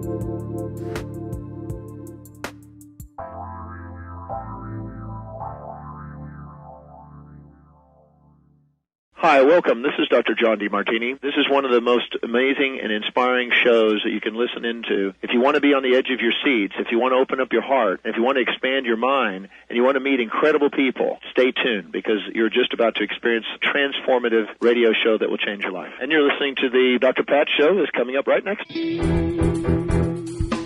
Hi, welcome. This is Dr. John DeMartini. This is one of the most amazing and inspiring shows that you can listen into. If you want to be on the edge of your seats, if you want to open up your heart, if you want to expand your mind, and you want to meet incredible people, stay tuned because you're just about to experience a transformative radio show that will change your life. And you're listening to the Dr. Pat Show that's coming up right next.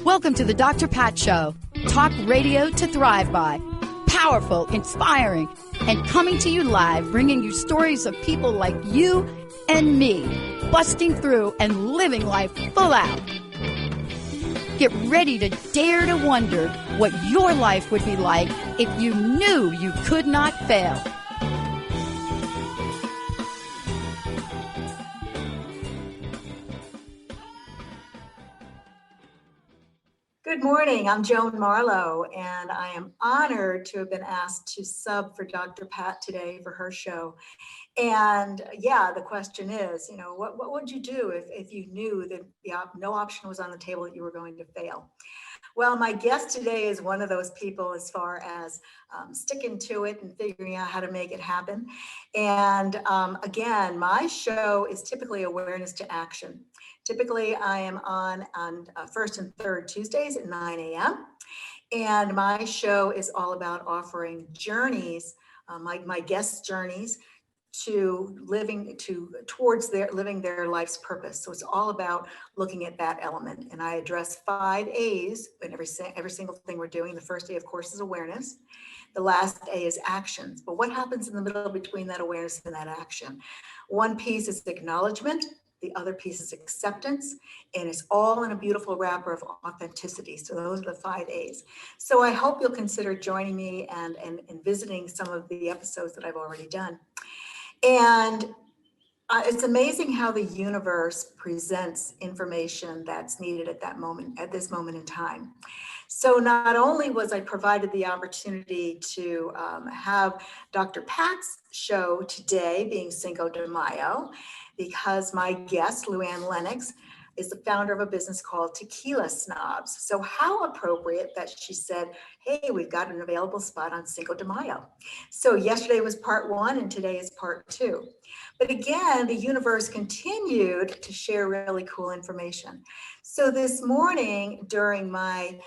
Welcome to the Dr. Pat Show. Talk radio to thrive by. Powerful, inspiring, and coming to you live, bringing you stories of people like you and me, busting through and living life full out. Get ready to dare to wonder what your life would be like if you knew you could not fail. Good morning, I'm Joan Marlow, and I am honored to have been asked to sub for Dr. Pat today for her show. And yeah, the question is, what would you do if you knew that no option was on the table that you were going to fail? Well, my guest today is one of those people as far as sticking to it and figuring out how to make it happen. And again, my show is typically awareness to action. Typically, I am on first and third Tuesdays at 9 a.m. And my show is all about offering journeys, my guests' journeys to living towards living their life's purpose. So it's all about looking at that element. And I address 5 A's in every single thing we're doing. The first A, of course, is awareness. The last A is actions. But what happens in the middle between that awareness and that action? One piece is acknowledgement. The other piece is acceptance, and it's all in a beautiful wrapper of authenticity. So those are the 5 A's. So I hope you'll consider joining me and visiting some of the episodes that I've already done. And it's amazing how the universe presents information that's needed at this moment in time. So not only was I provided the opportunity to have Dr. Pat's show today, being Cinco de Mayo, because my guest, Luann Lennox, is the founder of a business called TequilaSnobs. So how appropriate that she said, hey, we've got an available spot on Cinco de Mayo. So yesterday was part 1 and today is part 2. But again, the universe continued to share really cool information. So this morning during my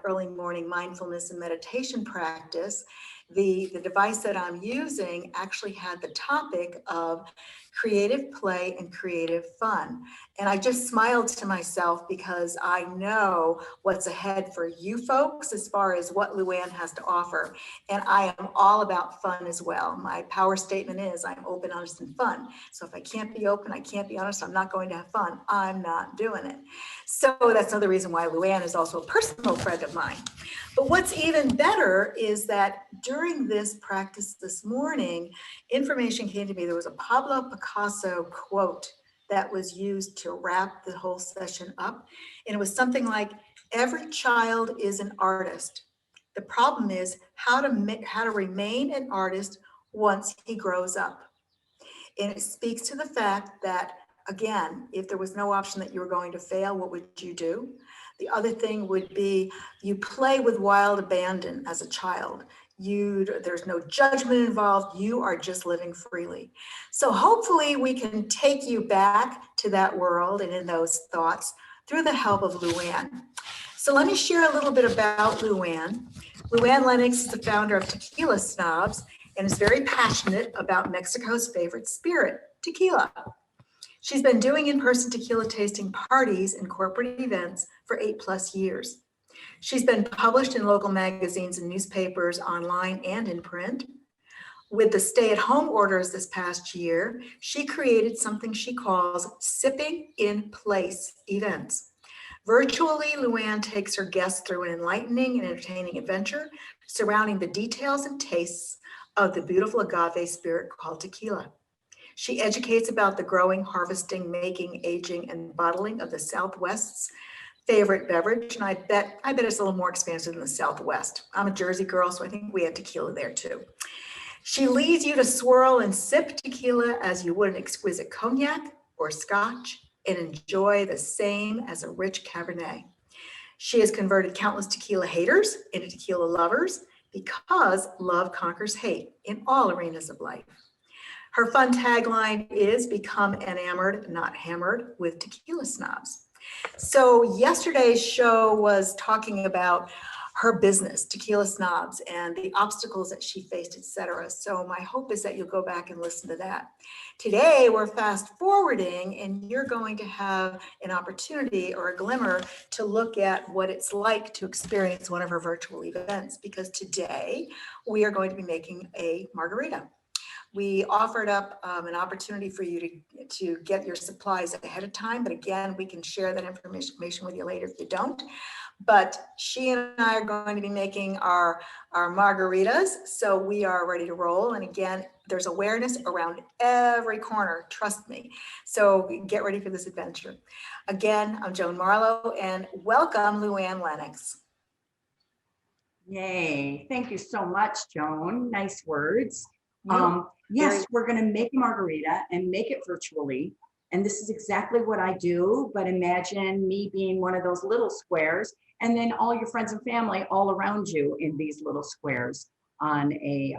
early morning mindfulness and meditation practice, the device that I'm using actually had the topic of creative play and creative fun. And I just smiled to myself because I know what's ahead for you folks as far as what Luann has to offer. And I am all about fun as well. My power statement is I'm open, honest, and fun. So if I can't be open, I can't be honest, I'm not going to have fun. I'm not doing it. So that's another reason why Luann is also a personal friend of mine. But what's even better is that during this practice this morning, information came to me. There was a Pablo Picasso quote that was used to wrap the whole session up. And it was something like, every child is an artist. The problem is how to remain an artist once he grows up. And it speaks to the fact that, again, if there was no option that you were going to fail, what would you do? The other thing would be you play with wild abandon as a child. There's no judgment involved. You are just living freely. So hopefully we can take you back to that world and in those thoughts through the help of Luann. So let me share a little bit about Luann. Luann Lennox is the founder of TequilaSnobs and is very passionate about Mexico's favorite spirit, tequila. She's been doing in-person tequila tasting parties and corporate events for 8+ years. She's been published in local magazines and newspapers, online and in print. With the stay-at-home orders this past year, she created something she calls Sipping in Place events. Virtually, Luann takes her guests through an enlightening and entertaining adventure surrounding the details and tastes of the beautiful agave spirit called tequila. She educates about the growing, harvesting, making, aging, and bottling of the Southwest's favorite beverage. And I bet it's a little more expansive in the Southwest. I'm a Jersey girl, so I think we have tequila there too. She leads you to swirl and sip tequila as you would an exquisite cognac or scotch and enjoy the same as a rich Cabernet. She has converted countless tequila haters into tequila lovers because love conquers hate in all arenas of life. Her fun tagline is "Become enamored, not hammered" with Tequila Snobs. So yesterday's show was talking about her business, Tequila Snobs, and the obstacles that she faced, etc. So my hope is that you'll go back and listen to that. Today, we're fast forwarding, and you're going to have an opportunity or a glimmer to look at what it's like to experience one of her virtual events, because today we are going to be making a margarita. We offered up an opportunity for you to get your supplies ahead of time, but again, we can share that information with you later if you don't. But she and I are going to be making our margaritas, so we are ready to roll. And again, there's awareness around every corner, trust me. So get ready for this adventure. Again, I'm Joan Marlow, and welcome, Luann Lennox. Yay. Thank you so much, Joan. Nice words. Yep. Yes, we're going to make a margarita and make it virtually. And this is exactly what I do, but imagine me being one of those little squares and then all your friends and family all around you in these little squares on a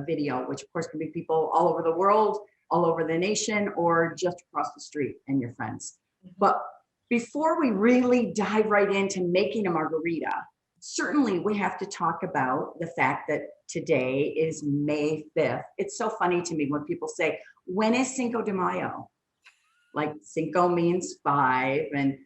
video, which of course can be people all over the world, all over the nation, or just across the street and your friends. But before we really dive right into making a margarita, certainly we have to talk about the fact that today is May 5th. It's so funny to me when people say, when is Cinco de Mayo? Like Cinco means 5 and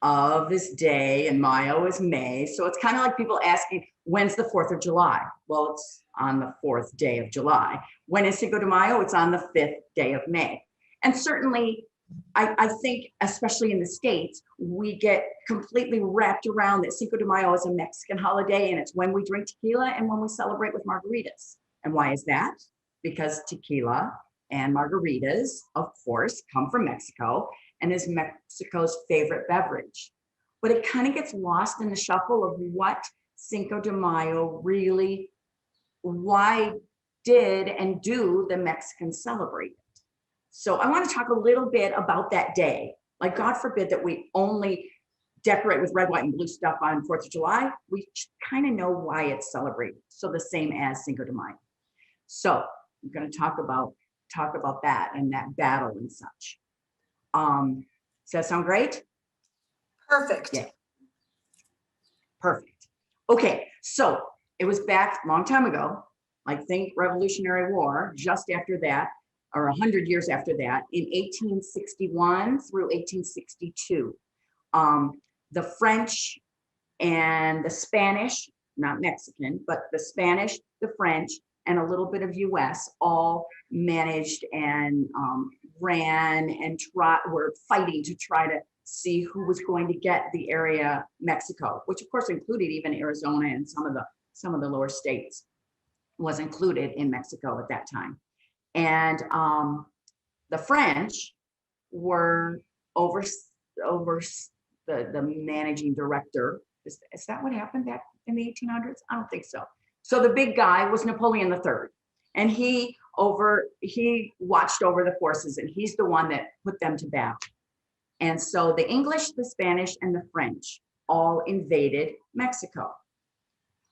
of is day and Mayo is May. So it's kind of like people asking, when's the 4th of July? Well, it's on the 4th day of July. When is Cinco de Mayo? It's on the 5th day of May. And certainly I think, especially in the States, we get completely wrapped around that Cinco de Mayo is a Mexican holiday, and it's when we drink tequila and when we celebrate with margaritas. And why is that? Because tequila and margaritas, of course, come from Mexico and is Mexico's favorite beverage. But it kind of gets lost in the shuffle of what Cinco de Mayo really, why did and do the Mexicans celebrate? So I want to talk a little bit about that day. Like, God forbid that we only decorate with red, white, and blue stuff on 4th of July. We kind of know why it's celebrated. So the same as Cinco de Mayo. So I'm going to talk about that and that battle and such. Does that sound great? Perfect. Yeah. Perfect. Okay, so it was back a long time ago, like think Revolutionary War, just after that, or 100 years after that, in 1861 through 1862. The French and the Spanish, not Mexican, but the Spanish, the French, and a little bit of US all managed and ran and were fighting to try to see who was going to get the area Mexico, which of course included even Arizona and some of the lower states was included in Mexico at that time. And the French were over the managing director. Is that what happened back in the 1800s? I don't think so. So the big guy was Napoleon III, and he watched over the forces, and he's the one that put them to battle. And so the English, the Spanish, and the French all invaded Mexico.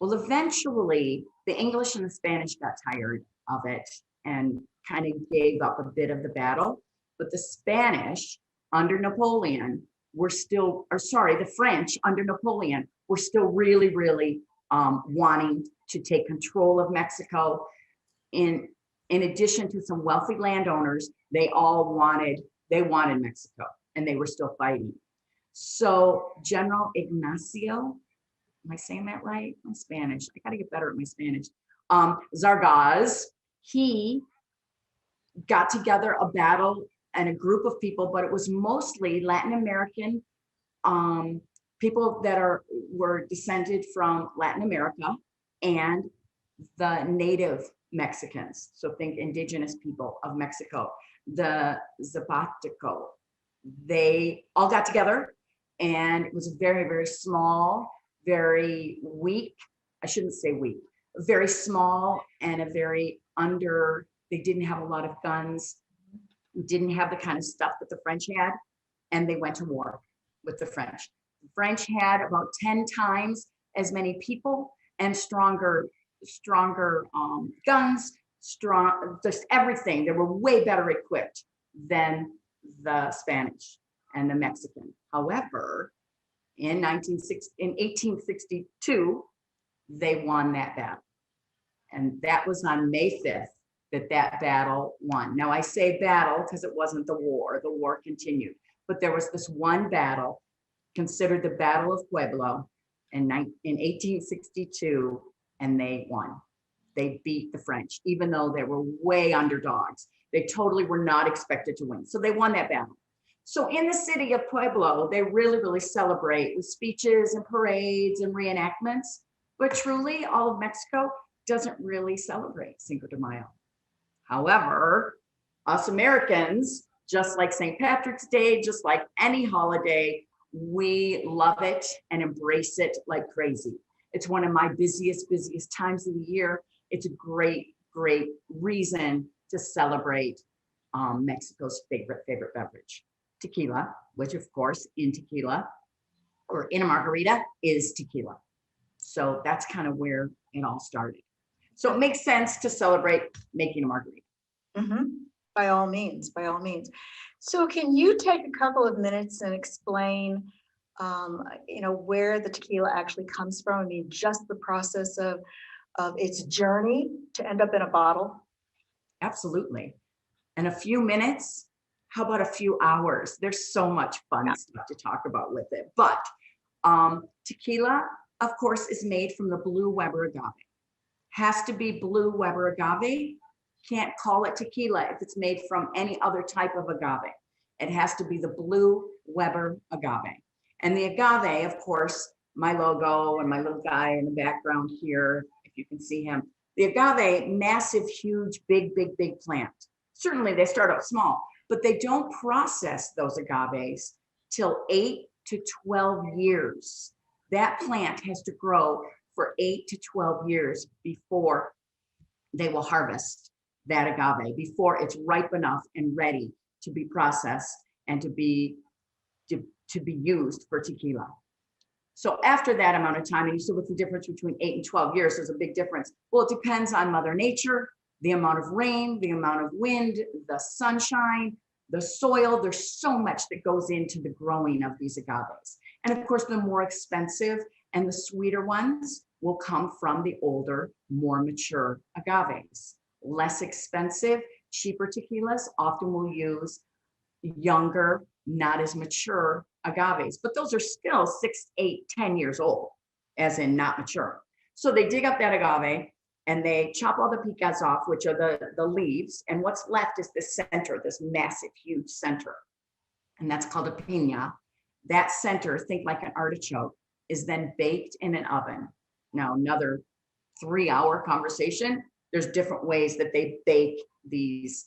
Well, eventually the English and the Spanish got tired of it and kind of gave up a bit of the battle. But the Spanish under Napoleon the French under Napoleon were still really, really wanting to take control of Mexico. In addition to some wealthy landowners, they wanted Mexico, and they were still fighting. So General Ignacio, am I saying that right? My Spanish, I gotta get better at my Spanish. Zargaz, he got together a battle and a group of people, but it was mostly Latin American people that were descended from Latin America and the native Mexicans. So think indigenous people of Mexico, the Zapoteco. They all got together, and it was a very, very small, very weak, I shouldn't say weak, very small and they didn't have a lot of guns, didn't have the kind of stuff that the French had, and they went to war with the French. French had about 10 times as many people and stronger guns, just everything. They were way better equipped than the Spanish and the Mexican. However, in 1862, they won that battle. And that was on May 5th that battle won. Now I say battle because it wasn't the war continued, but there was this one battle considered the Battle of Pueblo in 1862, and they won. They beat the French, even though they were way underdogs. They totally were not expected to win. So they won that battle. So in the city of Pueblo, they really celebrate with speeches and parades and reenactments. But truly, all of Mexico doesn't really celebrate Cinco de Mayo. However, us Americans, just like St. Patrick's Day, just like any holiday, we love it and embrace it like crazy. It's one of my busiest times of the year. It's a great reason to celebrate Mexico's favorite beverage, tequila, which of course in tequila or in a margarita is tequila. So that's kind of where it all started. So it makes sense to celebrate making a margarita. Mm-hmm. By all means. So can you take a couple of minutes and explain, where the tequila actually comes from? I mean, just the process of its journey to end up in a bottle? Absolutely. In a few minutes, how about a few hours? There's so much fun stuff to talk about with it. But tequila, of course, is made from the blue Weber agave. Has to be blue Weber agave. Can't call it tequila if it's made from any other type of agave. It has to be the blue Weber agave. And the agave, of course, my logo and my little guy in the background here, if you can see him, the agave, massive, huge, big plant. Certainly they start out small, but they don't process those agaves till 8 to 12 years. That plant has to grow for 8 to 12 years before they will harvest that agave, before it's ripe enough and ready to be processed and to be used for tequila. So after that amount of time, and you said what's the difference between 8 and 12 years? There's a big difference. Well, it depends on Mother Nature, the amount of rain, the amount of wind, the sunshine, the soil. There's so much that goes into the growing of these agaves. And of course, the more expensive and the sweeter ones will come from the older, more mature agaves. Less expensive, cheaper tequilas often will use younger, not as mature agaves, but those are still 6, 8, 10 years old, as in not mature. So they dig up that agave and they chop all the picas off, which are the leaves, and what's left is the center, this massive, huge center, and that's called a piña. That center, think like an artichoke, is then baked in an oven. Now, another 3-hour conversation. There's different ways that they bake these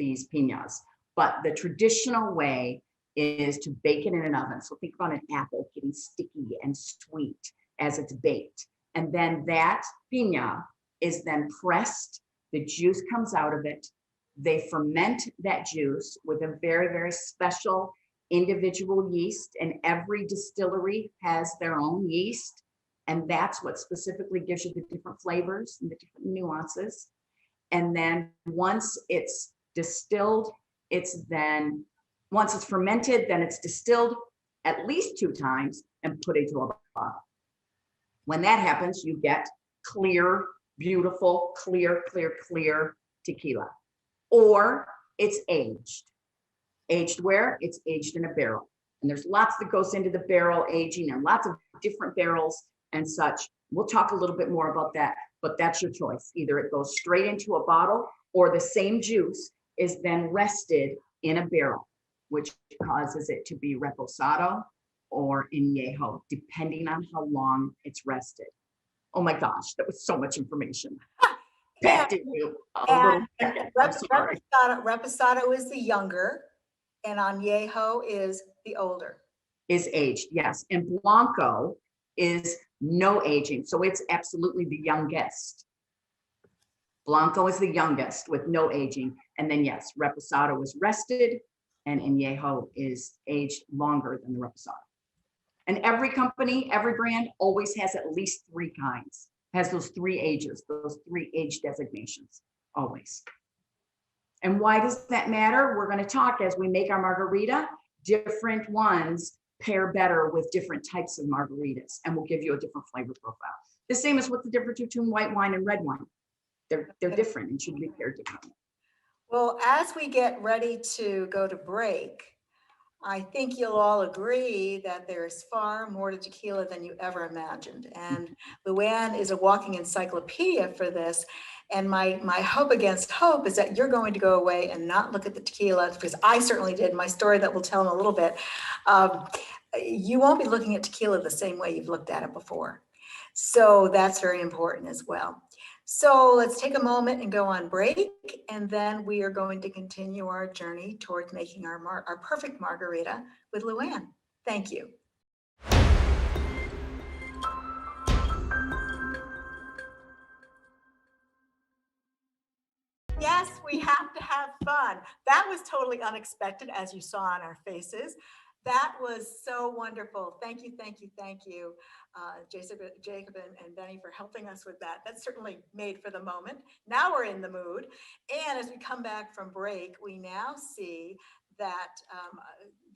piñas, but the traditional way is to bake it in an oven. So think about an apple getting sticky and sweet as it's baked. And then that piña is then pressed, the juice comes out of it. They ferment that juice with a very special individual yeast, and every distillery has their own yeast. And that's what specifically gives you the different flavors and the different nuances. And then once it's distilled, once it's fermented, then it's distilled at least 2 times and put into a bottle. When that happens, you get clear, beautiful, clear tequila. Or it's aged. Aged where? It's aged in a barrel. And there's lots that goes into the barrel aging and lots of different barrels and such. We'll talk a little bit more about that, but that's your choice. Either it goes straight into a bottle or the same juice is then rested in a barrel, which causes it to be reposado or añejo, depending on how long it's rested. Oh my gosh, that was so much information. Back to you. Reposado is the younger, and añejo is the older. Is aged, yes. And blanco is no aging, so it's absolutely the youngest. Blanco is the youngest with no aging, and then yes, reposado is rested, and añejo is aged longer than the reposado. And every company, every brand always has at least 3 kinds, has those 3 ages, those 3 age designations, always. And why does that matter? We're going to talk as we make our margarita. Different ones pair better with different types of margaritas, and we'll give you a different flavor profile. The same as what's the difference between white wine and red wine. They're different and should be paired differently. Well, as we get ready to go to break, I think you'll all agree that there is far more to tequila than you ever imagined. And Luann is a walking encyclopedia for this. And my hope against hope is that you're going to go away and not look at the tequila, because I certainly did. My story that we'll tell in a little bit. You won't be looking at tequila the same way you've looked at it before. So that's very important as well. So let's take a moment and go on break, and then we are going to continue our journey towards making our perfect margarita with Luann. Thank you. Yes, we have to have fun. That was totally unexpected, as you saw on our faces. That was so wonderful. Thank you, thank you, thank you, Jacob and Benny, for helping us with that. That's certainly made for the moment. Now we're in the mood. And as we come back from break, we now see that,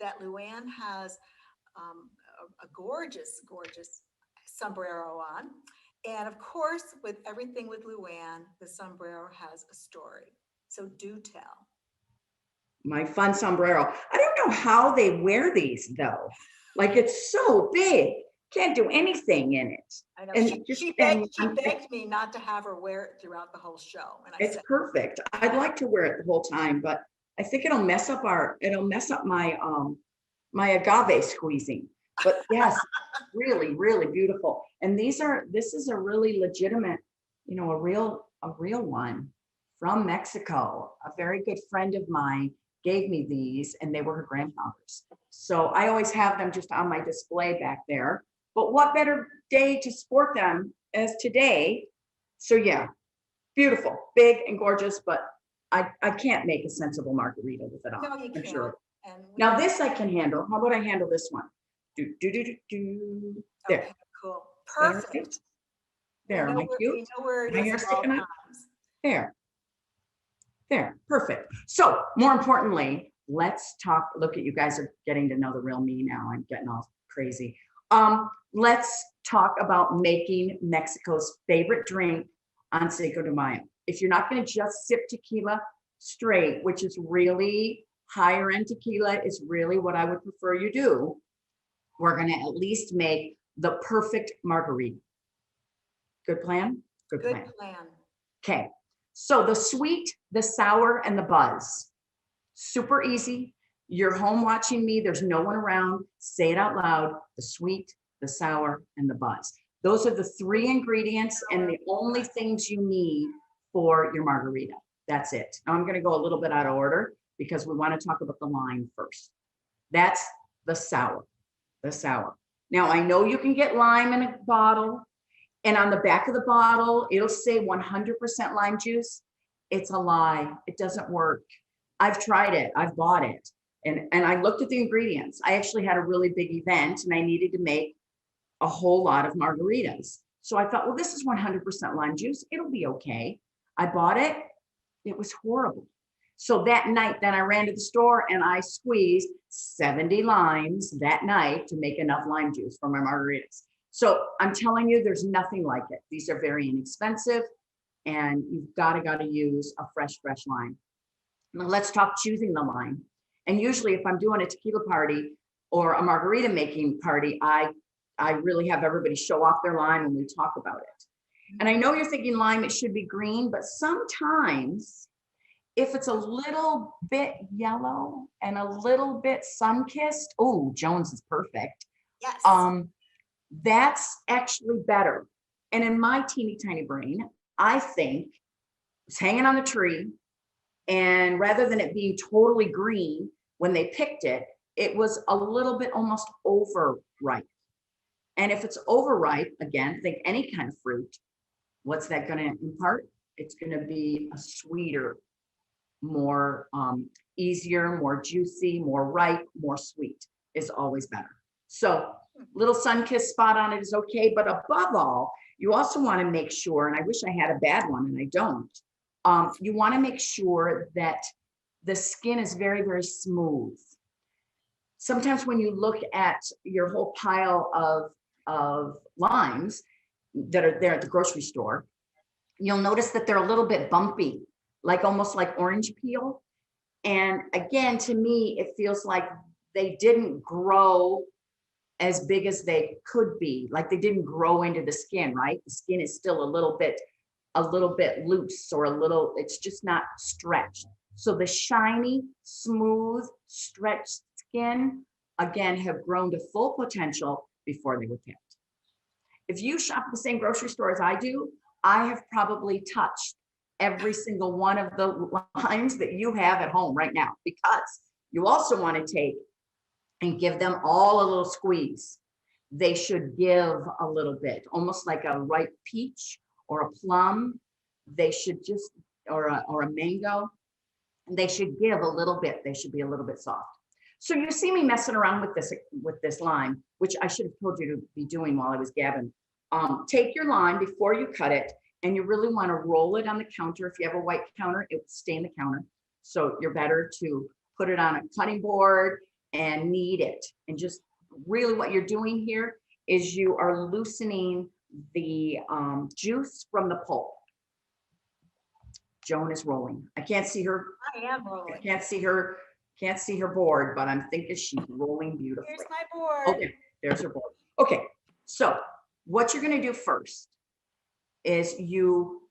that Luann has a gorgeous, gorgeous sombrero on. And of course, with everything with Luann, the sombrero has a story. So do tell. My fun sombrero. I don't know how they wear these though. Like, it's so big, can't do anything in it. I know. And She begged me not to have her wear it throughout the whole show. And I it's said, perfect. I'd like to wear it the whole time, but I think it'll mess up my my agave squeezing. But yes, really, really beautiful. And this is a really legitimate, you know, a real one from Mexico. A very good friend of mine gave me these, and they were her grandfather's. So I always have them just on my display back there. But what better day to sport them as today? So yeah, beautiful, big and gorgeous, but I can't make a sensible margarita with it on. no, you can't. Sure. And Now this I can handle. How about I handle this one? There. okay, cool. Perfect. There, am I cute? We know where it My is hair at all sticking out? times. There, perfect. So more importantly, let's talk. Look at you guys are getting to know the real me now. I'm getting all crazy. Let's talk about making Mexico's favorite drink on Cinco de Mayo. If you're not going to just sip tequila straight, which is really higher end tequila, is really what I would prefer you do. We're going to at least make the perfect margarita. Good plan? Good plan. Okay. So the sweet, the sour, and the buzz. Super easy. You're home watching me. There's no one around. Say it out loud. The sweet, the sour, and the buzz. Those are the 3 ingredients and the only things you need for your margarita. That's it. Now I'm going to go a little bit out of order because we want to talk about the lime first. That's the sour. The sour. Now I know you can get lime in a bottle. And on the back of the bottle, it'll say 100% lime juice. It's a lie. It doesn't work. I've tried it. I've bought it. And I looked at the ingredients. I actually had a really big event and I needed to make a whole lot of margaritas. So I thought, well, this is 100% lime juice. It'll be okay. I bought it. It was horrible. So that night, then I ran to the store and I squeezed 70 limes that night to make enough lime juice for my margaritas. So I'm telling you, there's nothing like it. These are very inexpensive and you've got to use a fresh lime. Now let's talk choosing the lime. And usually if I'm doing a tequila party or a margarita making party, I really have everybody show off their lime and we talk about it. And I know you're thinking lime, it should be green, but sometimes if it's a little bit yellow and a little bit sun-kissed, oh, Joan's is perfect. Yes. That's actually better. And in my teeny tiny brain, I think it's hanging on the tree. And rather than it being totally green, when they picked it, it was a little bit almost overripe. And if it's overripe, again, think any kind of fruit, what's that going to impart? It's going to be a sweeter, more easier, more juicy, more ripe, more sweet is always better. So little sun-kissed spot on it is okay. But above all, you also want to make sure, and I wish I had a bad one and I don't, you want to make sure that the skin is very, very smooth. Sometimes when you look at your whole pile of limes that are there at the grocery store, you'll notice that they're a little bit bumpy, like almost like orange peel. And again, to me, it feels like they didn't grow as big as they could be, like they didn't grow into the skin, right? The skin is still a little bit loose, or it's just not stretched. So the shiny, smooth, stretched skin, again, have grown to full potential before they were picked. If you shop at the same grocery store as I do, I have probably touched every single one of the limes that you have at home right now, because you also want to take and give them all a little squeeze. They should give a little bit, almost like a ripe peach or a plum. They should just, or a mango. They should give a little bit. They should be a little bit soft. So you see me messing around with this lime, which I should have told you to be doing while I was gabbing. Take your lime before you cut it, and you really want to roll it on the counter. If you have a white counter, it will stay in the counter. So you're better to put it on a cutting board and knead it. And just really what you're doing here is you are loosening the juice from the pulp. Joan is rolling. I can't see her. I am rolling. I can't see her board, but I'm thinking she's rolling beautifully. Here's my board. Okay, there's her board. Okay, so what you're gonna do first is you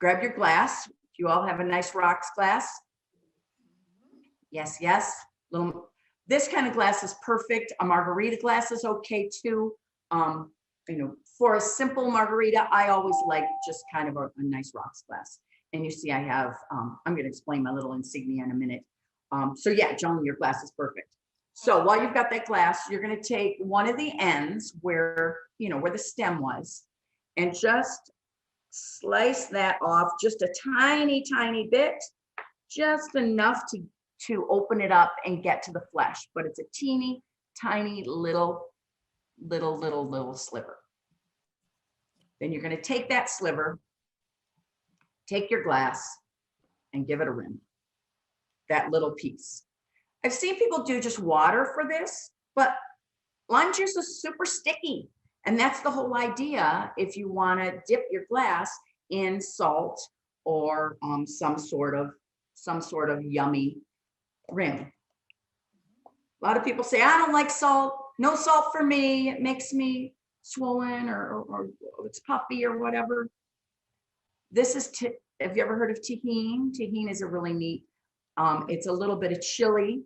grab your glass. You all have a nice rocks glass. Yes, yes. This kind of glass is perfect. A margarita glass is okay too. For a simple margarita, I always like just kind of a nice rocks glass. And you see I have, I'm going to explain my little insignia in a minute. So yeah, Joan, your glass is perfect. So while you've got that glass, you're going to take one of the ends where the stem was, and just slice that off just a tiny, tiny bit, just enough to open it up and get to the flesh. But it's a teeny, tiny, little sliver. Then you're going to take that sliver, take your glass, and give it a rim. That little piece. I've seen people do just water for this, but lime juice is super sticky. And that's the whole idea if you want to dip your glass in salt or some sort of yummy rim. A lot of people say, I don't like salt. No salt for me. It makes me swollen or it's puffy or whatever. This is, have you ever heard of tahini? Tahini is a really neat, it's a little bit of chili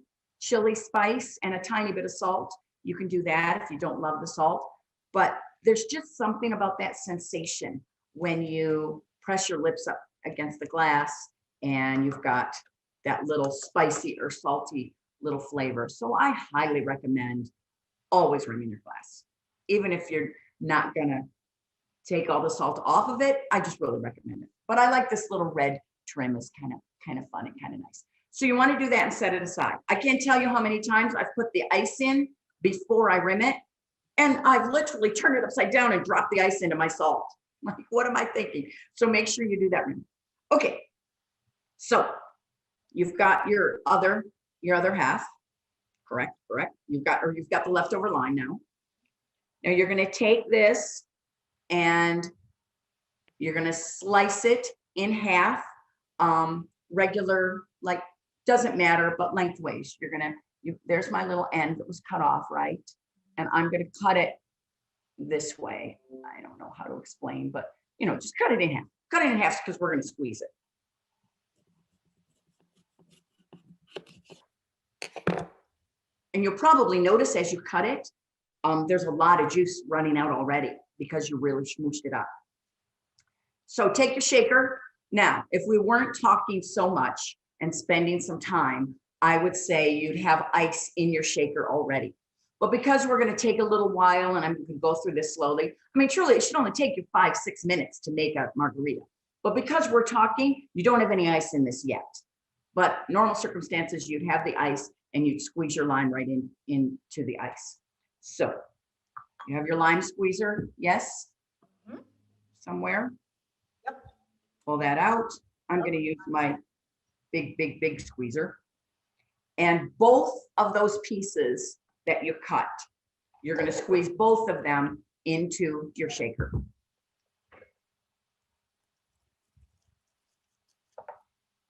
spice and a tiny bit of salt. You can do that if you don't love the salt, but there's just something about that sensation when you press your lips up against the glass and you've got that little spicy or salty little flavor. So I highly recommend always rimming your glass. Even if you're not gonna take all the salt off of it, I just really recommend it. But I like this little red trim, is kind of fun and kind of nice. So you want to do that and set it aside. I can't tell you how many times I've put the ice in before I rim it, and I've literally turned it upside down and dropped the ice into my salt. Like, what am I thinking? So make sure you do that rim. Okay, so you've got your other half, correct? You've got the leftover lime now. Now you're going to take this and you're going to slice it in half, regular, like, doesn't matter, but lengthways. There's my little end that was cut off, right? And I'm going to cut it this way. I don't know how to explain, but just cut it in half. Cut it in half because we're going to squeeze it. And you'll probably notice as you cut it, there's a lot of juice running out already because you really smooshed it up. So take your shaker. Now, if we weren't talking so much and spending some time, I would say you'd have ice in your shaker already. But because we're going to take a little while and I'm going to go through this slowly, I mean, truly, it should only take you 5-6 minutes to make a margarita. But because we're talking, you don't have any ice in this yet. But normal circumstances, you'd have the ice and you'd squeeze your lime right into the ice. So You have your lime squeezer, yes? Mhm. Somewhere? Yep. Pull that out. I'm going to use my big squeezer. And both of those pieces that you cut, you're going to squeeze both of them into your shaker.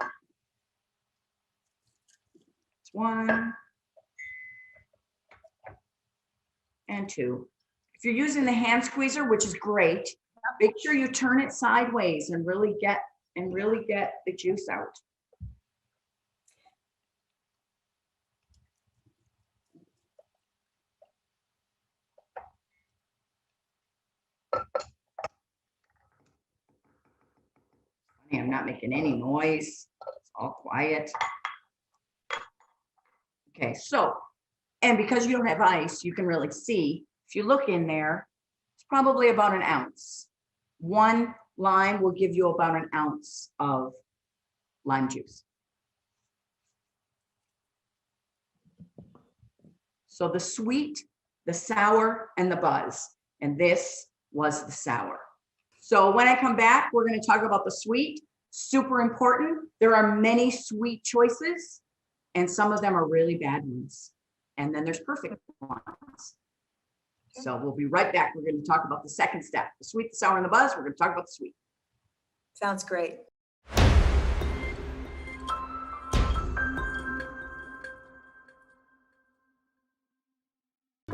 That's 1 and 2. If you're using the hand squeezer, which is great, make sure you turn it sideways and really get the juice out. I'm not making any noise. It's all quiet. Okay, so, and because you don't have ice, you can really see, if you look in there, it's probably about an ounce. 1 lime will give you about an ounce of lime juice. So the sweet, the sour, and the buzz. And this was the sour. So when I come back, we're going to talk about the sweet. Super important. There are many sweet choices, and some of them are really bad ones. And then there's perfect ones. So we'll be right back. We're going to talk about the second step, the sweet, the sour, and the buzz. We're going to talk about the sweet. Sounds great.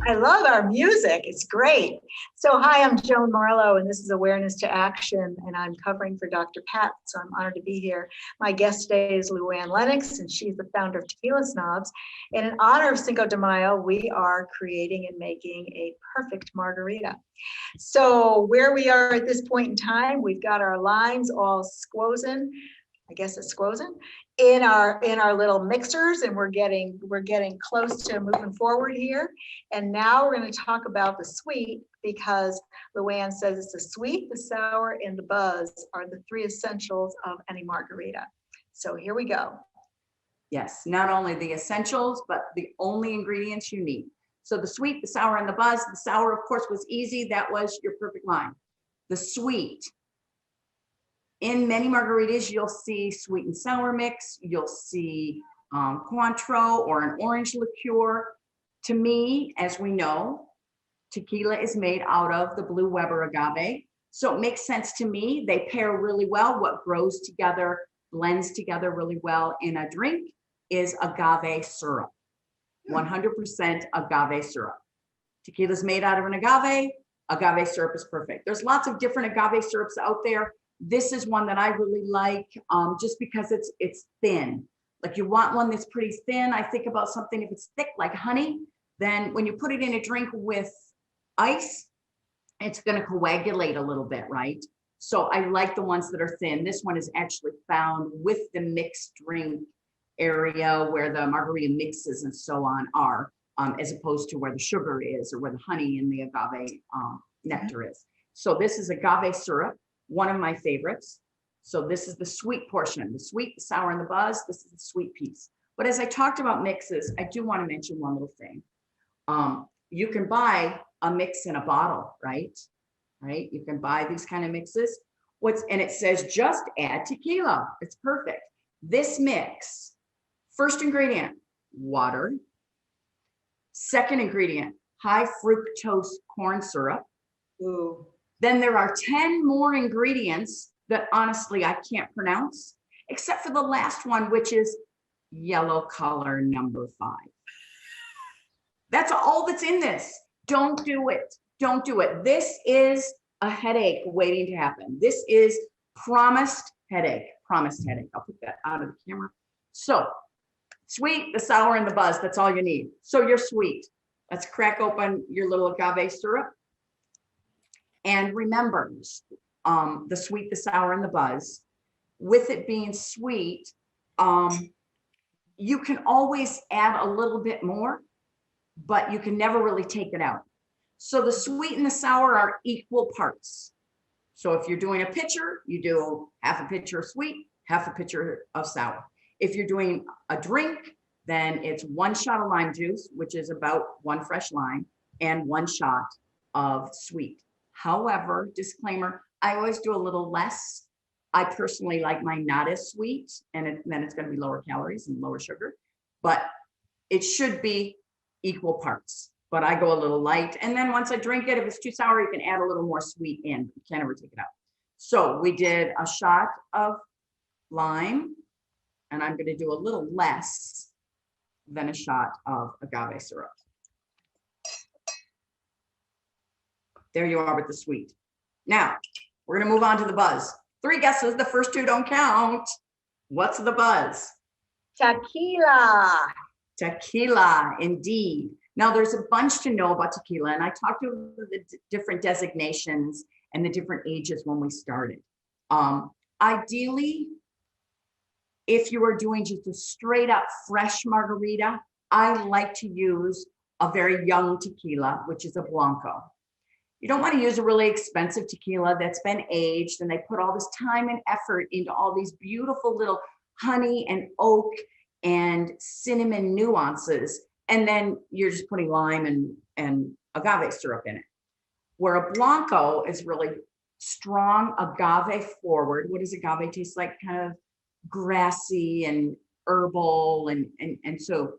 I love our music. It's great. So hi, I'm Joan Marlow, and this is Awareness to Action, and I'm covering for Dr. Pat, so I'm honored to be here. My guest today is Luann Lennox, and she's the founder of TequilaSnobs. And in honor of Cinco de Mayo, we are creating and making a perfect margarita. So where we are at this point in time, we've got our limes all squozen. I guess it's squozen in our little mixers, and we're getting close to moving forward here. And now we're going to talk about the sweet, because Luann says it's the sweet, the sour, and the buzz are the 3 essentials of any margarita. So here we go. Yes, not only the essentials, but the only ingredients you need. So the sweet, the sour, and the buzz. The sour, of course, was easy. That was your perfect lime. The sweet. In many margaritas, you'll see sweet and sour mix. You'll see Cointreau or an orange liqueur. To me, as we know, tequila is made out of the blue Weber agave. So it makes sense to me. They pair really well. What grows together, blends together really well in a drink is agave syrup. 100% agave syrup. Tequila is made out of an agave. Agave syrup is perfect. There's lots of different agave syrups out there. This is one that I really like, just because it's thin. Like, you want one that's pretty thin. I think about something, if it's thick like honey, then when you put it in a drink with ice, it's going to coagulate a little bit, right? So I like the ones that are thin. This one is actually found with the mixed drink area where the margarita mixes and so on are, as opposed to where the sugar is or where the honey and the agave nectar is. So this is agave syrup, one of my favorites. So this is the sweet portion, the sweet, the sour, and the buzz. This is the sweet piece. But as I talked about mixes, I do want to mention one little thing. You can buy a mix in a bottle, right? Right? You can buy these kind of mixes. And it says just add tequila. It's perfect. This mix, first ingredient, water. Second ingredient, high fructose corn syrup. Ooh. Then there are 10 more ingredients that honestly I can't pronounce, except for the last one, which is yellow color number 5. That's all that's in this. Don't do it. Don't do it. This is a headache waiting to happen. This is promised headache. Promised headache. I'll put that out of the camera. So sweet, the sour, and the buzz. That's all you need. So you're sweet. Let's crack open your little agave syrup. And remember, the sweet, the sour, and the buzz. With it being sweet, you can always add a little bit more, but you can never really take it out. So the sweet and the sour are equal parts. So if you're doing a pitcher, you do half a pitcher of sweet, half a pitcher of sour. If you're doing a drink, then it's 1 shot of lime juice, which is about 1 fresh lime, and 1 shot of sweet. However, disclaimer, I always do a little less. I personally like mine not as sweet, and then it's going to be lower calories and lower sugar, but it should be equal parts. But I go a little light, and then once I drink it, if it's too sour, you can add a little more sweet in. You can't ever take it out. So we did a shot of lime, and I'm going to do a little less than a shot of agave syrup. There you are with the sweet. Now, we're going to move on to the buzz. 3 guesses. The first 2 don't count. What's the buzz? Tequila. Tequila, indeed. Now, there's a bunch to know about tequila, and I talked to the different designations and the different ages when we started. Ideally, if you are doing just a straight up fresh margarita, I like to use a very young tequila, which is a Blanco. You don't want to use a really expensive tequila that's been aged, and they put all this time and effort into all these beautiful little honey and oak and cinnamon nuances, and then you're just putting lime and agave syrup in it. Where a Blanco is really strong agave forward. What does agave taste like? Kind of grassy and herbal, and so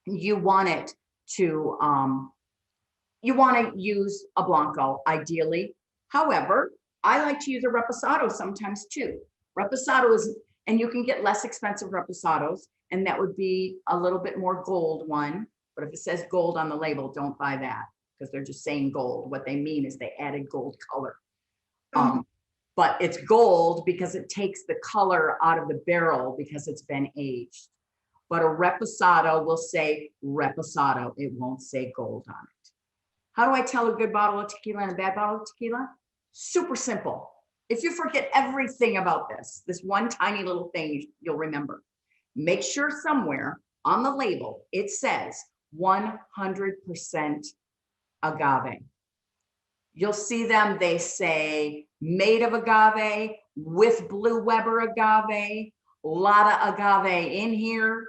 you want it to you want to use a Blanco ideally. However, I like to use a Reposado sometimes too. Reposado is, and you can get less expensive Reposados, and that would be a little bit more gold one. But if it says gold on the label, don't buy that, because they're just saying gold. What they mean is they added gold color. But it's gold because it takes the color out of the barrel because it's been aged. But a Reposado will say Reposado. It won't say gold on it. How do I tell a good bottle of tequila and a bad bottle of tequila? Super simple. If you forget everything about this one tiny little thing you'll remember. Make sure somewhere on the label it says 100% agave. You'll see them, they say made of agave, with Blue Weber agave, a lot of agave in here,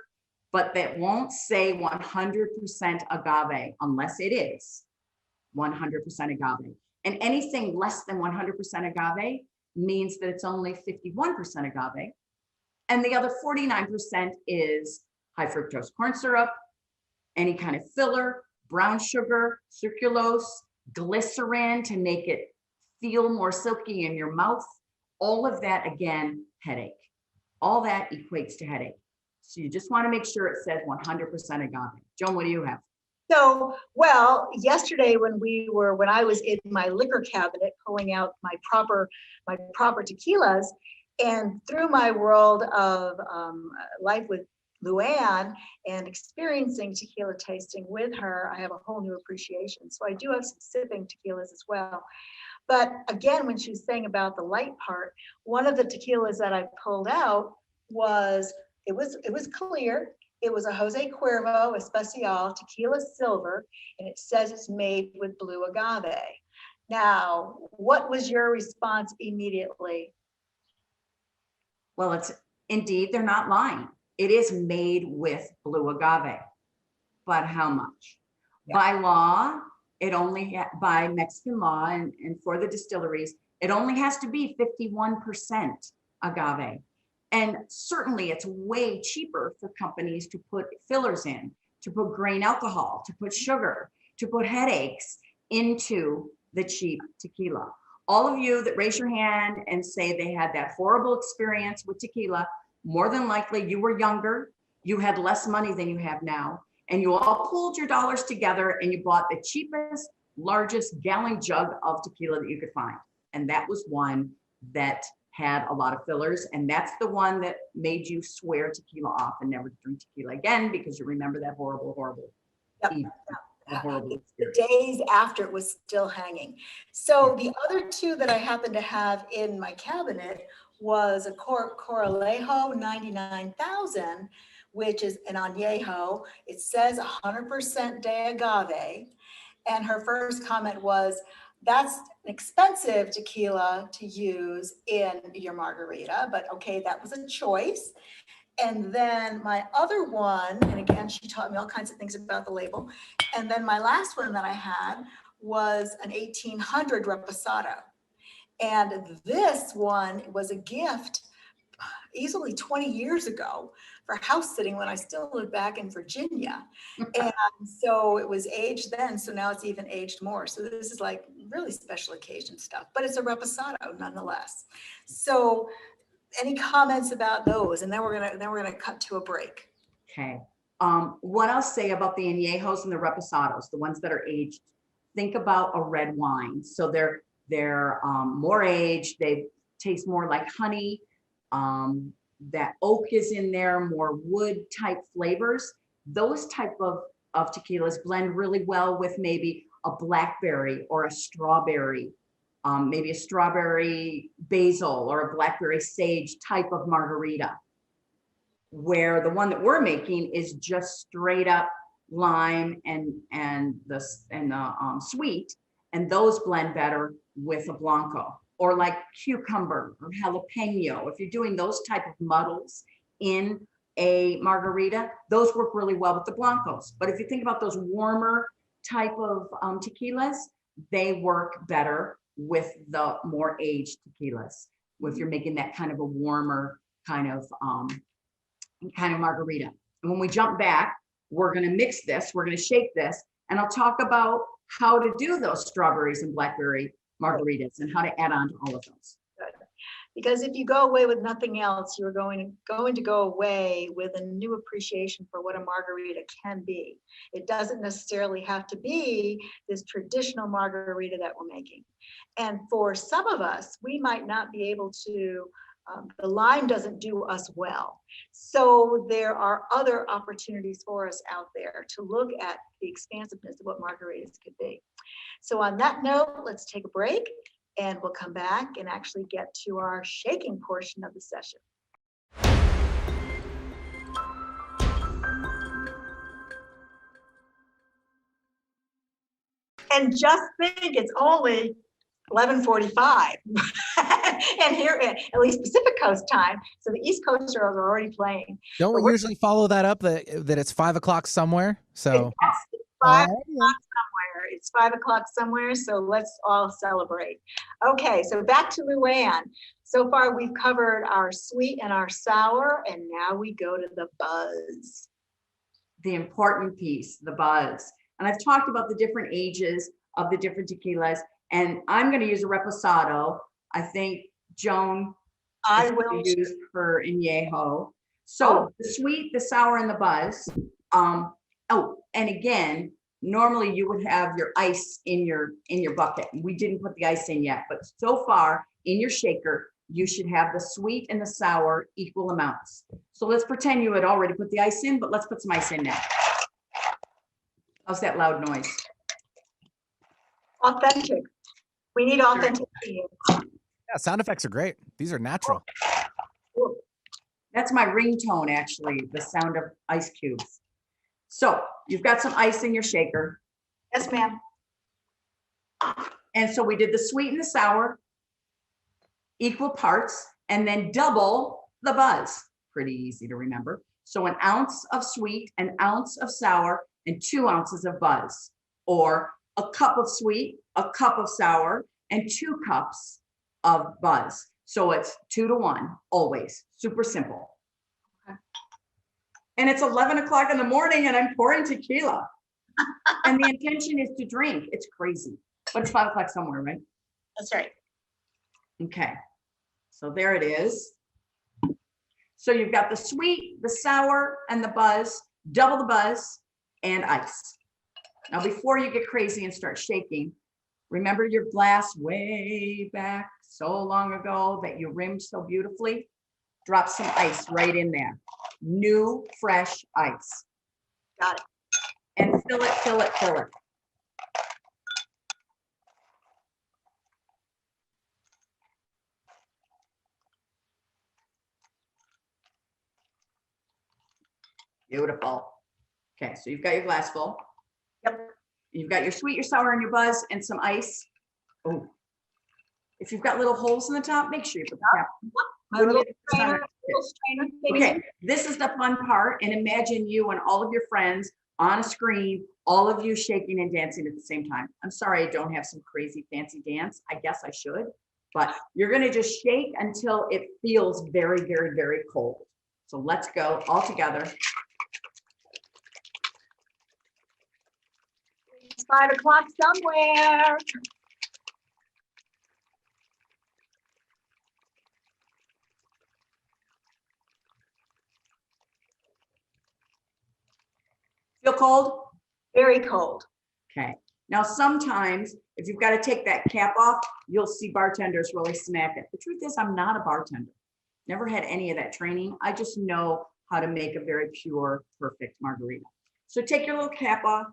but that won't say 100% agave unless it is 100% agave. And anything less than 100% agave means that it's only 51% agave. And the other 49% is high fructose corn syrup, any kind of filler, brown sugar, sucralose, glycerin to make it feel more silky in your mouth. All of that, again, headache. All that equates to headache. So you just want to make sure it says 100% agave. Joan, what do you have? So, well, yesterday when I was in my liquor cabinet pulling out my proper tequilas, and through my world of life with Luann and experiencing tequila tasting with her, I have a whole new appreciation. So I do have some sipping tequilas as well. But again, when she was saying about the light part, one of the tequilas that I pulled out was, it was clear. It was a Jose Cuervo Especial Tequila Silver, and it says it's made with blue agave. Now, what was your response immediately? Well, it's indeed, they're not lying. It is made with blue agave, but how much? Yeah. By law, it only, by Mexican law and for the distilleries, it only has to be 51% agave. And certainly it's way cheaper for companies to put fillers in, to put grain alcohol, to put sugar, to put headaches into the cheap tequila. All of you that raise your hand and say they had that horrible experience with tequila, more than likely you were younger, you had less money than you have now, and you all pulled your dollars together and you bought the cheapest, largest gallon jug of tequila that you could find. And that was one that had a lot of fillers, and that's the one that made you swear tequila off and never drink tequila again because you remember that horrible the days after it was still hanging. So the other two that I happen to have in my cabinet was a Coralejo 99,000, which is an añejo. It says 100% de agave. And her first comment was, that's an expensive tequila to use in your margarita, but okay, that was a choice. And then my other one, and again, she taught me all kinds of things about the label. And then my last one that I had was an 1800 Reposado. And this one was a gift easily 20 years ago for house sitting when I still lived back in Virginia. And so it was aged then, so now it's even aged more. So this is like really special occasion stuff, but it's a Reposado nonetheless. So any comments about those? And then we're gonna cut to a break. Okay. What I'll say about the añejos and the reposados, the ones that are aged, think about a red wine. So they're more aged, they taste more like honey. That oak is in there, more wood type flavors. Those type of tequilas blend really well with maybe a blackberry or a strawberry, maybe a strawberry basil or a blackberry sage type of margarita, where the one that we're making is just straight up lime and the sweet, and those blend better with a blanco, or like cucumber or jalapeno. If you're doing those type of muddles in a margarita, those work really well with the blancos. But if you think about those warmer type of tequilas, they work better with the more aged tequilas. If you're making that kind of a warmer kind of margarita. And when we jump back, we're going to mix this, we're going to shake this, and I'll talk about how to do those strawberries and blackberry margaritas and how to add on to all of those. Good. Because if you go away with nothing else, you're going to go away with a new appreciation for what a margarita can be. It doesn't necessarily have to be this traditional margarita that we're making. And for some of us, we might not be able to, the lime doesn't do us well. So there are other opportunities for us out there to look at the expansiveness of what margaritas could be. So on that note, let's take a break and we'll come back and actually get to our shaking portion of the session. And just think, it's only 11:45 and here at least Pacific Coast time, so the East Coasters are already playing. Don't we usually follow that up that it's 5 o'clock somewhere? So it's 5 o'clock somewhere. It's 5 o'clock somewhere, so let's all celebrate. Okay, so back to Luann. So far we've covered our sweet and our sour, and now we go to the buzz. The important piece, the buzz. And I've talked about the different ages of the different tequilas, and I'm going to use a reposado. I think Joan will use her añejo. So the sweet, the sour, and the buzz. And again, normally you would have your ice in your bucket. We didn't put the ice in yet, but so far in your shaker, you should have the sweet and the sour equal amounts. So let's pretend you had already put the ice in, but let's put some ice in now. How's that loud noise? Authentic. We need authenticity. yeah, sound effects are great. These are natural. That's my ringtone, actually, the sound of ice cubes. So you've got some ice in your shaker. Yes, ma'am. And so we did the sweet and the sour, equal parts, and then double the buzz. Pretty easy to remember. So an ounce of sweet, an ounce of sour, and 2 ounces of buzz, or a cup of sweet, a cup of sour, and 2 cups of buzz. So it's 2 to 1, always. Super simple. Okay. And it's 11 o'clock in the morning and I'm pouring tequila. And the intention is to drink. It's crazy. But it's 5 o'clock somewhere, right? That's right. Okay. So there it is. So you've got the sweet, the sour, and the buzz, double the buzz, and ice. Now, before you get crazy and start shaking, remember your glass way back so long ago that you rimmed so beautifully? Drop some ice right in there. New, fresh ice. Got it. And fill it, fill it, fill it. Beautiful. Okay, so you've got your glass full. Yep. You've got your sweet, your sour, and your buzz, and some ice. Oh, if you've got little holes in the top, make sure you put the cap. My little strainer thing. Okay, this is the fun part, and imagine you and all of your friends on a screen, all of you shaking and dancing at the same time. I'm sorry I don't have some crazy fancy dance. I guess I should, but you're gonna just shake until it feels very, very, very cold. So let's go all together. It's 5 o'clock somewhere. Feel cold? Very cold. Okay. Now, sometimes if you've got to take that cap off, you'll see bartenders really smack it. The truth is, I'm not a bartender. Never had any of that training. I just know how to make a very pure, perfect margarita. So take your little cap off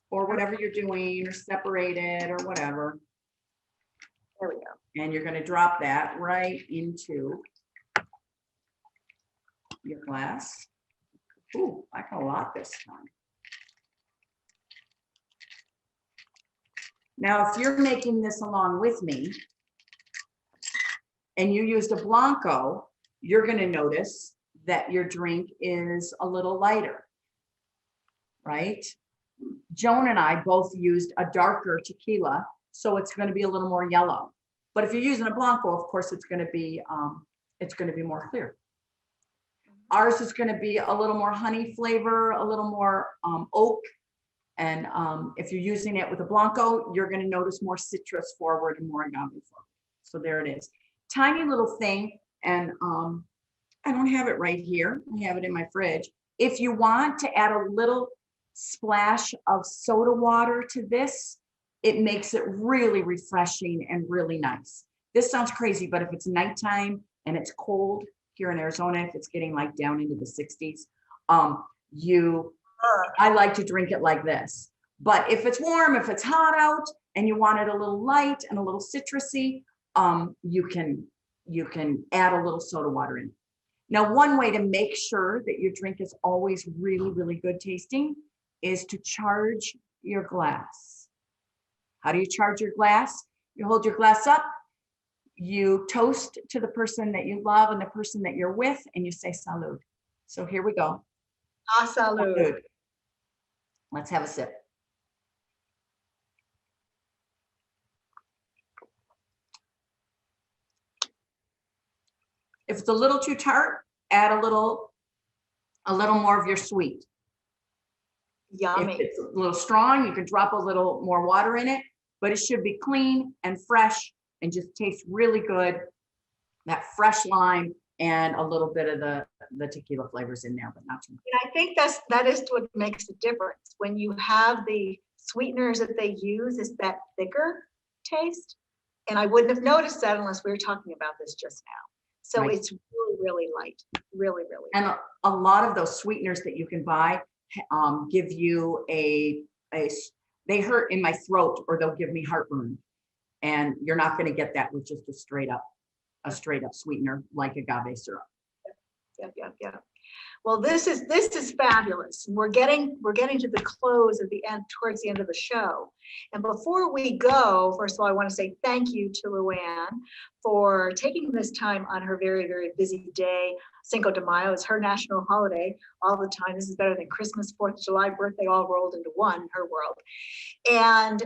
or whatever you're doing, or separate it or whatever. There we go. And you're going to drop that right into your glass. Ooh, I got a lot this time. Now, if you're making this along with me and you used a Blanco, you're going to notice that your drink is a little lighter, right? Joan and I both used a darker tequila, so it's going to be a little more yellow. But if you're using a Blanco, of course, it's going to be more clear. Ours is going to be a little more honey flavor, a little more oak. And if you're using it with a Blanco, you're going to notice more citrus forward and more agave forward. So there it is. Tiny little thing. And I don't have it right here. I have it in my fridge. If you want to add a little splash of soda water to this, it makes it really refreshing and really nice. This sounds crazy, but if it's nighttime and it's cold here in Arizona, if it's getting like down into the 60s, I like to drink it like this. But if it's warm, if it's hot out and you want it a little light and a little citrusy, you can add a little soda water in. Now, one way to make sure that your drink is always really, really good tasting is to charge your glass. How do you charge your glass? You hold your glass up, you toast to the person that you love and the person that you're with, and you say salud. So here we go. Ah, salud. Let's have a sip. If it's a little too tart, add a little more of your sweet. Yummy. If it's a little strong, you can drop a little more water in it, but it should be clean and fresh and just taste really good. That fresh lime and a little bit of the tequila flavors in there, but not too much. And I think that is what makes the difference. When you have the sweeteners that they use, is that thicker taste. And I wouldn't have noticed that unless we were talking about this just now. So right. It's really, really light, really, really. And a lot of those sweeteners that you can buy give you they hurt in my throat, or they'll give me heartburn. And you're not going to get that with just a straight up sweetener like agave syrup. Yep. Well, this is fabulous. We're getting to the close of the end, towards the end of the show. And before we go, first of all, I want to say thank you to Luann for taking this time on her very, very busy day. Cinco de Mayo is her national holiday all the time. This is better than Christmas, 4th of July, birthday, all rolled into one in her world. And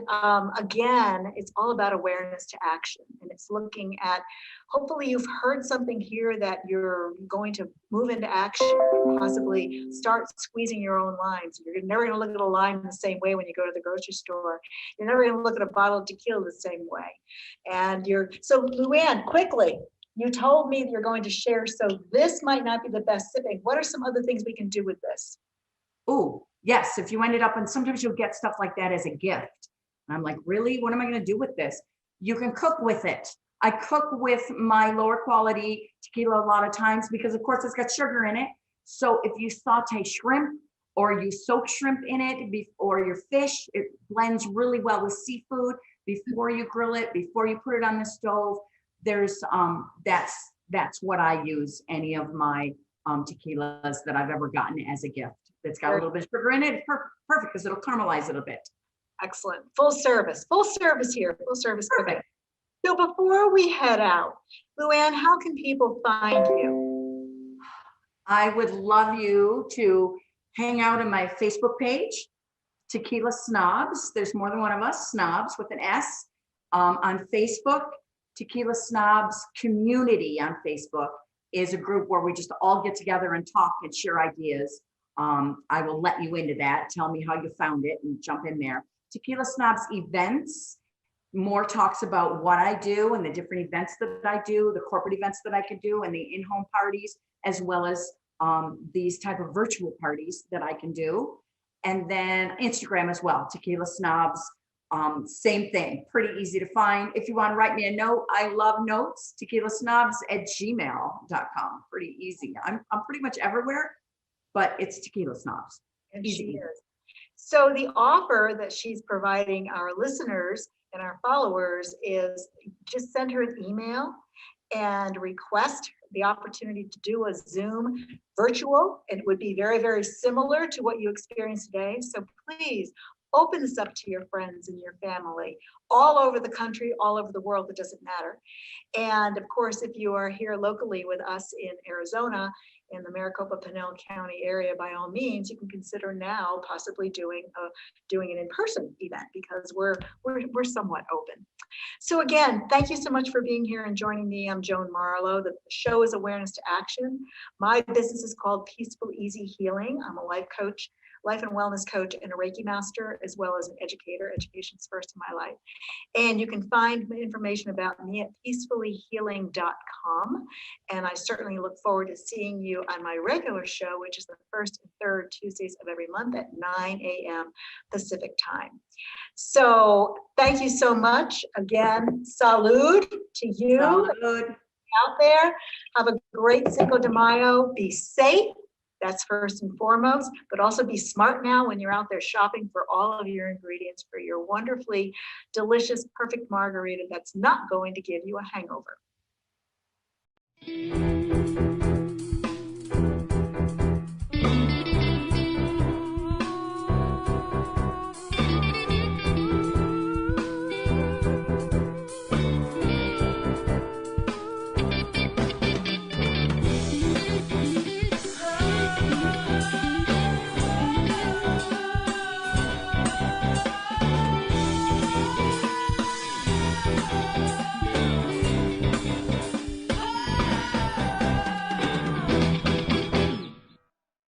again, it's all about awareness to action. And it's looking at, hopefully you've heard something here that you're going to move into action, possibly start squeezing your own lines. You're never going to look at a lime the same way when you go to the grocery store. You're never going to look at a bottle of tequila the same way. And so Luann, quickly, you told me that you're going to share, so this might not be the best sipping. What are some other things we can do with this? Oh, yes. If you ended up, and sometimes you'll get stuff like that as a gift. And I'm like, really? What am I going to do with this? You can cook with it. I cook with my lower quality tequila a lot of times because, of course, it's got sugar in it. So if you saute shrimp or you soak shrimp in it, or your fish, it blends really well with seafood before you grill it, before you put it on the stove. There's that's what I use any of my tequilas that I've ever gotten as a gift. That's got a little bit of sugar in it. It's perfect because it'll caramelize it a bit. Excellent. Full service here. Full service cooking. So before we head out, Luann, how can people find you? I would love you to hang out on my Facebook page. Tequila Snobs. There's more than one of us, Snobs with an S. On Facebook, Tequila Snobs Community on Facebook is a group where we just all get together and talk and share ideas. I will let you into that. Tell me how you found it and jump in there. Tequila Snobs Events, more talks about what I do and the different events that I do, the corporate events that I could do, and the in-home parties, as well as these type of virtual parties that I can do. And then Instagram as well, Tequila Snobs, same thing, pretty easy to find. If you want to write me a note, I love notes, tequilasnobs@gmail.com, pretty easy. I'm pretty much everywhere, but it's Tequila Snobs. And Easy. she is. So the offer that she's providing our listeners and our followers is just send her an email and request the opportunity to do a Zoom virtual. It would be very, very similar to what you experienced today. So please open this up to your friends and your family all over the country, all over the world, it doesn't matter. And of course, if you are here locally with us in Arizona, in the Maricopa Pinal County area, by all means, you can consider now possibly doing an in-person event because we're somewhat open. So again, thank you so much for being here and joining me. I'm Joan Marlow. The show is Awareness to Action. My business is called Peaceful Easy Healing. I'm a life coach, life and wellness coach, and a Reiki master, as well as an educator. Education's first in my life. And you can find information about me at peacefullyhealing.com. And I certainly look forward to seeing you on my regular show, which is the first and third Tuesdays of every month at 9 a.m. Pacific time. So thank you so much. Again, salud to you Salud. out there. Have a great Cinco de Mayo. Be safe. That's first and foremost, but also be smart now when you're out there shopping for all of your ingredients for your wonderfully delicious, perfect margarita that's not going to give you a hangover.